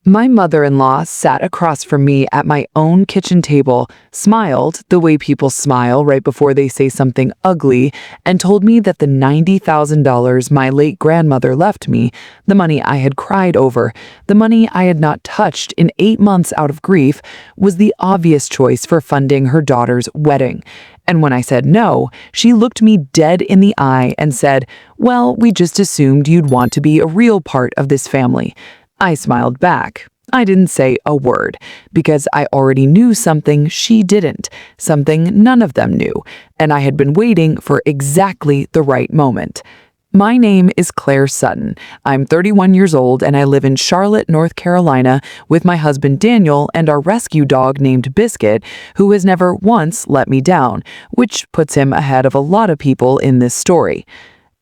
My mother-in-law sat across from me at my own kitchen table, smiled the way people smile right before they say something ugly, and told me that the $90,000 my late grandmother left me, the money I had cried over, the money I had not touched in 8 months out of grief, was the obvious choice for funding her daughter's wedding. And when I said no, she looked me dead in the eye and said, "Well, we just assumed you'd want to be a real part of this family." I smiled back. I didn't say a word, because I already knew something she didn't, something none of them knew, and I had been waiting for exactly the right moment. My name is Claire Sutton. I'm 31 years old and I live in Charlotte, North Carolina with my husband Daniel and our rescue dog named Biscuit, who has never once let me down, which puts him ahead of a lot of people in this story.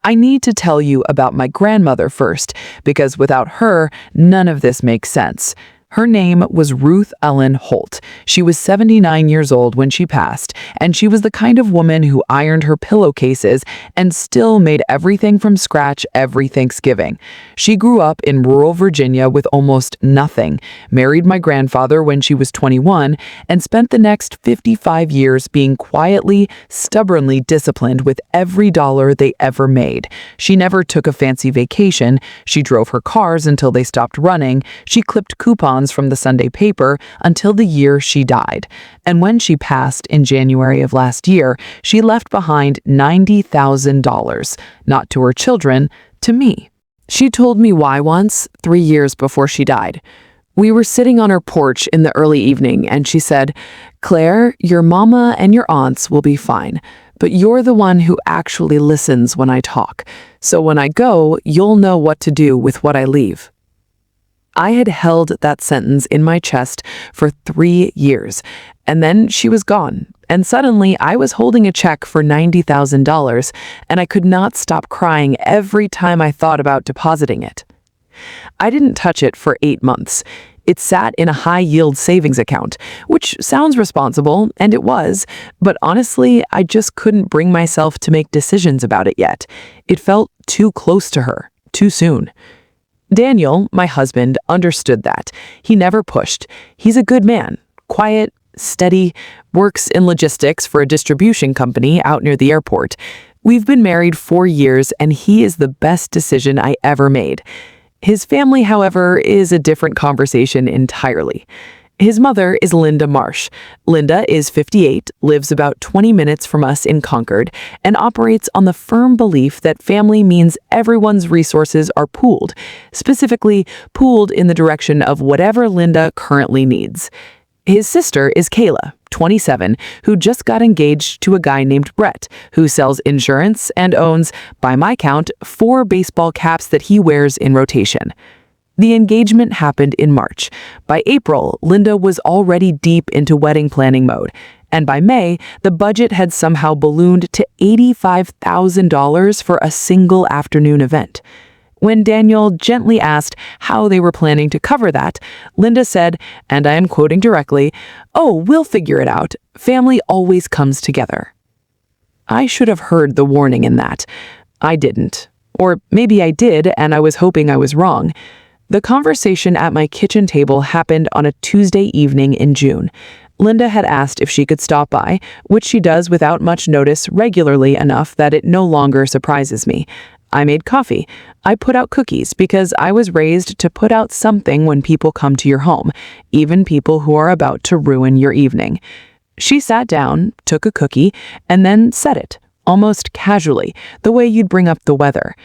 I need to tell you about my grandmother first, because without her, none of this makes sense. Her name was Ruth Ellen Holt. She was 79 years old when she passed, and she was the kind of woman who ironed her pillowcases and still made everything from scratch every Thanksgiving. She grew up in rural Virginia with almost nothing, married my grandfather when she was 21, and spent the next 55 years being quietly, stubbornly disciplined with every dollar they ever made. She never took a fancy vacation. She drove her cars until they stopped running. She clipped coupons from the Sunday paper until the year she died. And when she passed in January of last year, she left behind $90,000, not to her children, to me. She told me why once, 3 years before she died. We were sitting on her porch in the early evening, and she said, "Claire, your mama and your aunts will be fine, but you're the one who actually listens when I talk. So when I go, you'll know what to do with what I leave." I had held that sentence in my chest for 3 years, and then she was gone, and suddenly I was holding a check for $90,000, and I could not stop crying every time I thought about depositing it. I didn't touch it for 8 months. It sat in a high-yield savings account, which sounds responsible, and it was, but honestly, I just couldn't bring myself to make decisions about it yet. It felt too close to her, too soon. Daniel, my husband, understood that. He never pushed. He's a good man, quiet, steady, works in logistics for a distribution company out near the airport. We've been married 4 years, and he is the best decision I ever made. His family, however, is a different conversation entirely. His mother is Linda Marsh. Linda is 58, lives about 20 minutes from us in Concord, and operates on the firm belief that family means everyone's resources are pooled, specifically pooled in the direction of whatever Linda currently needs. His sister is Kayla, 27, who just got engaged to a guy named Brett, who sells insurance and owns, by my count, 4 baseball caps that he wears in rotation. The engagement happened in March. By April, Linda was already deep into wedding planning mode, and by May, the budget had somehow ballooned to $85,000 for a single afternoon event. When Daniel gently asked how they were planning to cover that, Linda said, and I am quoting directly, "Oh, we'll figure it out. Family always comes together." I should have heard the warning in that. I didn't. Or maybe I did, and I was hoping I was wrong. The conversation at my kitchen table happened on a Tuesday evening in June. Linda had asked if she could stop by, which she does without much notice regularly enough that it no longer surprises me. I made coffee. I put out cookies because I was raised to put out something when people come to your home, even people who are about to ruin your evening. She sat down, took a cookie, and then said it, almost casually, the way you'd bring up the weather.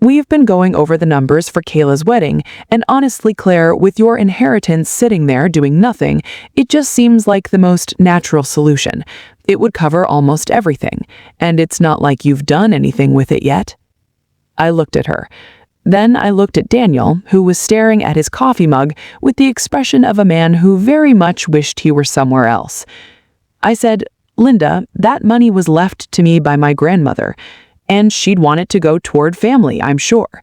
"We've been going over the numbers for Kayla's wedding, and honestly, Claire, with your inheritance sitting there doing nothing, it just seems like the most natural solution. It would cover almost everything, and it's not like you've done anything with it yet." I looked at her. Then I looked at Daniel, who was staring at his coffee mug with the expression of a man who very much wished he were somewhere else. I said, "Linda, that money was left to me by my grandmother, and she'd want it to go toward family, I'm sure.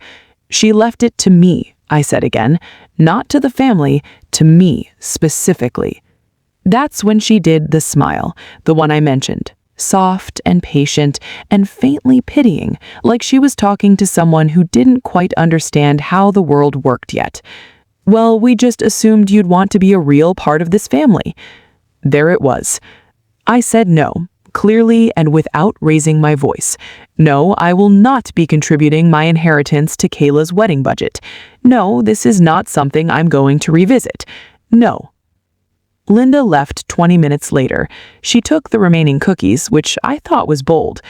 She left it to me," I said again, "not to the family, to me specifically." That's when she did the smile, the one I mentioned, soft and patient and faintly pitying, like she was talking to someone who didn't quite understand how the world worked yet. Well, we just assumed you'd want to be a real part of this family. There it was. I said no, clearly and without raising my voice. No, I will not be contributing my inheritance to Kayla's wedding budget. No, this is not something I'm going to revisit. No. Linda left 20 minutes later. She took the remaining cookies, which I thought was bold.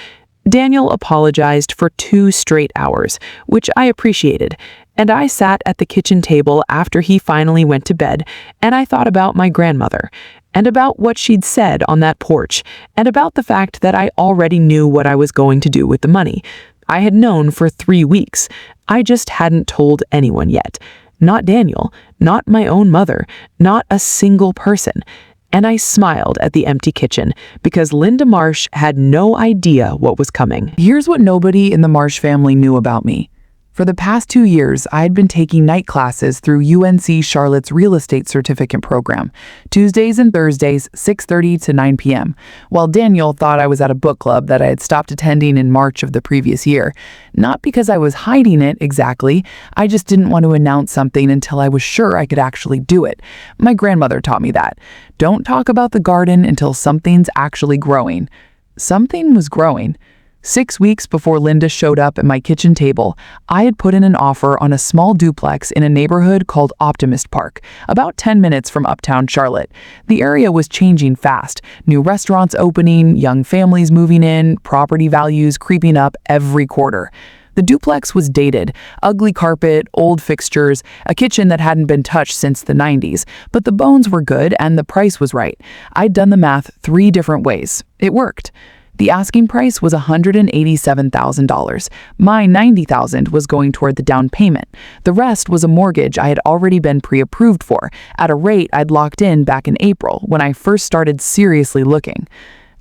Daniel apologized for 2 straight hours, which I appreciated, and I sat at the kitchen table after he finally went to bed, and I thought about my grandmother, and about what she'd said on that porch, and about the fact that I already knew what I was going to do with the money. I had known for 3 weeks. I just hadn't told anyone yet. Not Daniel, not my own mother, not a single person. And I smiled at the empty kitchen because Linda Marsh had no idea what was coming. Here's what nobody in the Marsh family knew about me. For the past 2 years, I had been taking night classes through UNC Charlotte's Real Estate Certificate program, Tuesdays and Thursdays, 6:30 to 9 p.m., while Daniel thought I was at a book club that I had stopped attending in March of the previous year. Not because I was hiding it exactly, I just didn't want to announce something until I was sure I could actually do it. My grandmother taught me that. Don't talk about the garden until something's actually growing. Something was growing. 6 weeks before Linda showed up at my kitchen table, I had put in an offer on a small duplex in a neighborhood called Optimist Park, about 10 minutes from uptown Charlotte. The area was changing fast, new restaurants opening, young families moving in, property values creeping up every quarter. The duplex was dated, ugly carpet, old fixtures, a kitchen that hadn't been touched since the 90s, but the bones were good and the price was right. I'd done the math 3 different ways. It worked. The asking price was $187,000. My $90,000 was going toward the down payment. The rest was a mortgage I had already been pre-approved for, at a rate I'd locked in back in April when I first started seriously looking.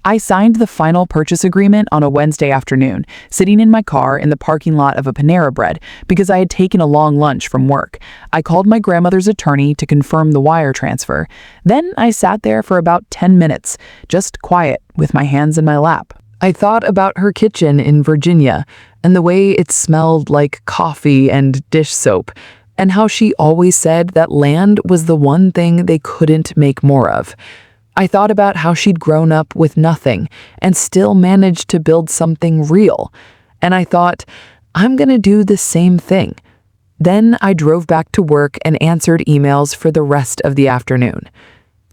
I signed the final purchase agreement on a Wednesday afternoon, sitting in my car in the parking lot of a Panera Bread because I had taken a long lunch from work. I called my grandmother's attorney to confirm the wire transfer. Then I sat there for about 10 minutes, just quiet, with my hands in my lap. I thought about her kitchen in Virginia, and the way it smelled like coffee and dish soap, and how she always said that land was the one thing they couldn't make more of. I thought about how she'd grown up with nothing and still managed to build something real. And I thought, I'm gonna do the same thing. Then I drove back to work and answered emails for the rest of the afternoon.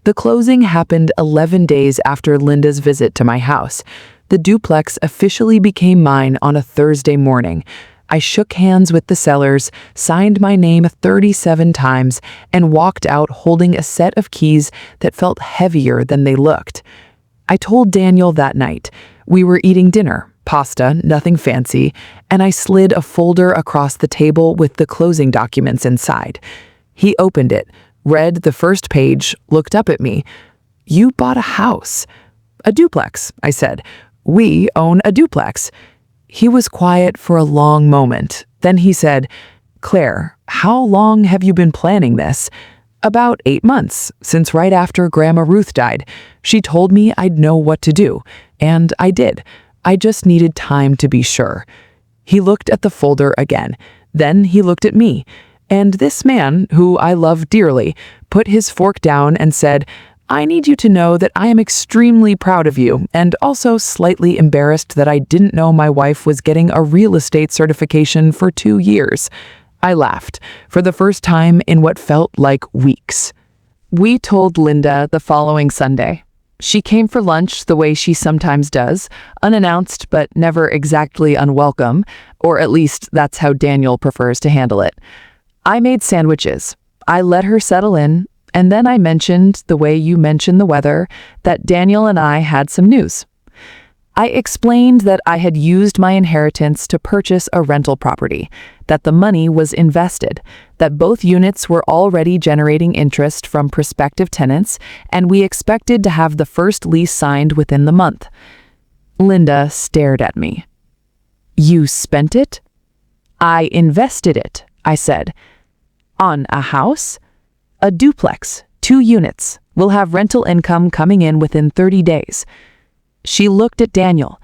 The closing happened 11 days after Linda's visit to my house. The duplex officially became mine on a Thursday morning. I shook hands with the sellers, signed my name 37 times, and walked out holding a set of keys that felt heavier than they looked. I told Daniel that night. We were eating dinner, pasta, nothing fancy, and I slid a folder across the table with the closing documents inside. He opened it, read the first page, looked up at me. "You bought a house." "A duplex," I said. "We own a duplex." He was quiet for a long moment. Then he said, "Claire, how long have you been planning this?" "About 8 months, since right after Grandma Ruth died. She told me I'd know what to do, and I did. I just needed time to be sure." He looked at the folder again. Then he looked at me. And this man, who I love dearly, put his fork down and said, "I need you to know that I am extremely proud of you and also slightly embarrassed that I didn't know my wife was getting a real estate certification for 2 years." I laughed, for the first time in what felt like weeks. We told Linda the following Sunday. She came for lunch the way she sometimes does, unannounced but never exactly unwelcome, or at least that's how Daniel prefers to handle it. I made sandwiches. I let her settle in. And then I mentioned, the way you mentioned the weather, that Daniel and I had some news. I explained that I had used my inheritance to purchase a rental property, that the money was invested, that both units were already generating interest from prospective tenants, and we expected to have the first lease signed within the month. Linda stared at me. "You spent it?" "I invested it," I said. "On a house?" "A duplex, 2 units. We'll have rental income coming in within 30 days. She looked at Daniel.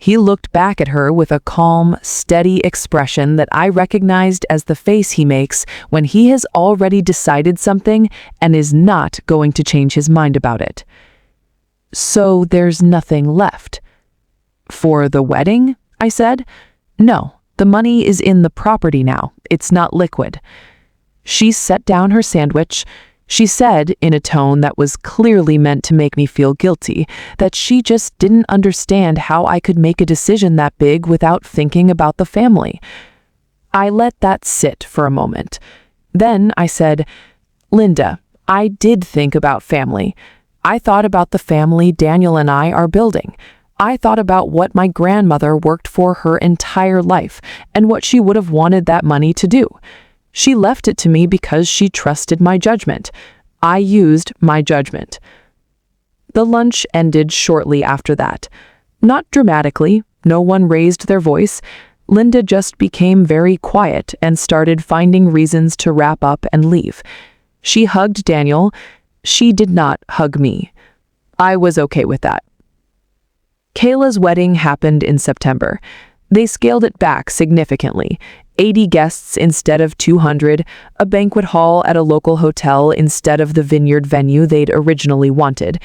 He looked back at her with a calm, steady expression that I recognized as the face he makes when he has already decided something and is not going to change his mind about it. "So there's nothing left." "For the wedding?" I said. "No, the money is in the property now. It's not liquid." She set down her sandwich. She said, in a tone that was clearly meant to make me feel guilty, that she just didn't understand how I could make a decision that big without thinking about the family. I let that sit for a moment. Then I said, "Linda, I did think about family. I thought about the family Daniel and I are building. I thought about what my grandmother worked for her entire life and what she would have wanted that money to do. She left it to me because she trusted my judgment. I used my judgment." The lunch ended shortly after that. Not dramatically, no one raised their voice. Linda just became very quiet and started finding reasons to wrap up and leave. She hugged Daniel. She did not hug me. I was okay with that. Kayla's wedding happened in September. They scaled it back significantly. 80 guests instead of 200, a banquet hall at a local hotel instead of the vineyard venue they'd originally wanted.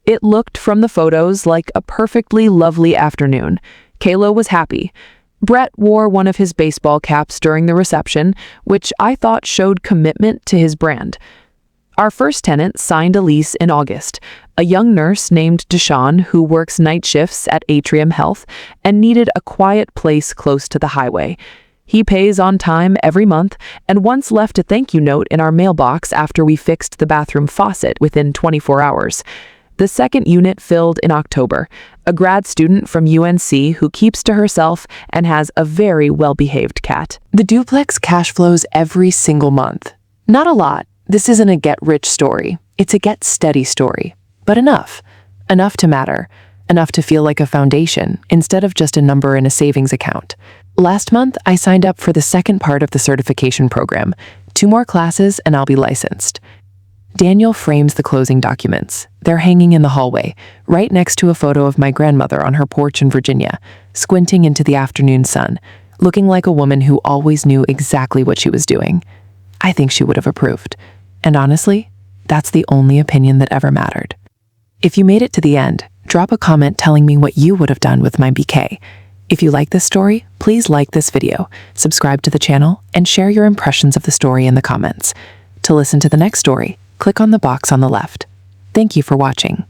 It looked from the photos like a perfectly lovely afternoon. Kayla was happy. Brett wore one of his baseball caps during the reception, which I thought showed commitment to his brand. Our first tenant signed a lease in August, a young nurse named Deshawn who works night shifts at Atrium Health and needed a quiet place close to the highway. He pays on time every month and once left a thank you note in our mailbox after we fixed the bathroom faucet within 24 hours. The second unit filled in October, a grad student from UNC who keeps to herself and has a very well-behaved cat. The duplex cash flows every single month. Not a lot. This isn't a get-rich story. It's a get-steady story. But enough. Enough to matter. Enough to feel like a foundation instead of just a number in a savings account. Last month, I signed up for the second part of the certification program. 2 more classes and I'll be licensed. Daniel frames the closing documents. They're hanging in the hallway, right next to a photo of my grandmother on her porch in Virginia, squinting into the afternoon sun, looking like a woman who always knew exactly what she was doing. I think she would have approved. And honestly, that's the only opinion that ever mattered. If you made it to the end, drop a comment telling me what you would have done with my BK. If you like this story, please like this video, subscribe to the channel, and share your impressions of the story in the comments. To listen to the next story, click on the box on the left. Thank you for watching.